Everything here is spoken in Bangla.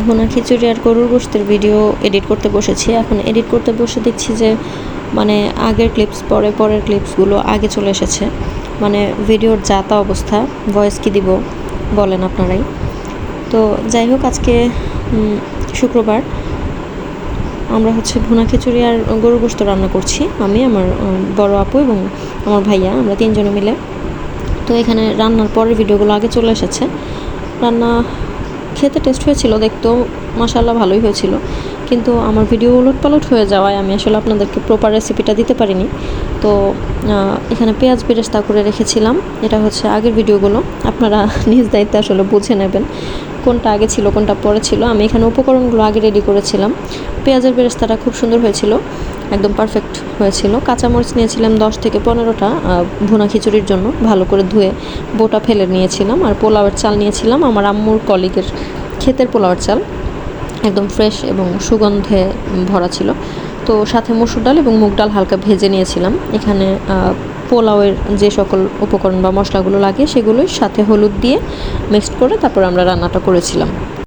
ভুনা খিচুড়ি আর গরুর গোশতের ভিডিও এডিট করতে বসেছি। এখন এডিট করতে বসে দেখছি যে মানে আগের ক্লিপস পরের ক্লিপসগুলো আগে চলে এসেছে। মানে ভিডিওর যা তা অবস্থা, ভয়েস কি দিব বলেন আপনারাই। তো যাই হোক, আজকে শুক্রবার আমরা ভুনা খিচুড়ি আর গরুর গোশত রান্না করছি। আমি, আমার বড় আপু এবং আমার ভাইয়া, আমরা তিনজনে মিলে। তো এখানে রান্নার পরের ভিডিওগুলো আগে চলে এসেছে। রান্না খেতে টেস্ট হয়েছিল, দেখতেও মাশাআল্লাহ ভালোই হয়েছিল, কিন্তু আমার ভিডিও উলটপালট হয়ে যাওয়ায় আমি আসলে আপনাদেরকে প্রপার রেসিপিটা দিতে পারিনি। তো এখানে পেঁয়াজ বেরেস্তা করে রেখেছিলাম। এটা আগের ভিডিওগুলো, আপনারা নিজ দায়িত্বে আসলে বুঝে নেবেন কোনটা আগে ছিল কোনটা পরে ছিল। আমি এখানে উপকরণগুলো আগে রেডি করেছিলাম। পেঁয়াজের বেরেস্তাটা খুব সুন্দর হয়েছিল, একদম পারফেক্ট হয়েছিল। কাঁচামরিচ নিয়েছিলাম 10 থেকে 15টা ভুনা খিচুড়ির জন্য, ভালো করে ধুয়ে বোটা ফেলে নিয়েছিলাম। আর পোলাওয়ের চাল নিয়েছিলাম, আমার আম্মুর কলিগের ক্ষেতের পোলাওয়ের চাল, একদম ফ্রেশ এবং সুগন্ধে ভরা ছিল। তো সাথে মসুর ডাল এবং মুগ ডাল হালকা ভেজে নিয়েছিলাম। এখানে পোলাওয়ের যে সকল উপকরণ বা মশলাগুলো লাগে সেগুলোই সাথে হলুদ দিয়ে মিক্সড করে তারপর আমরা রান্নাটা করেছিলাম।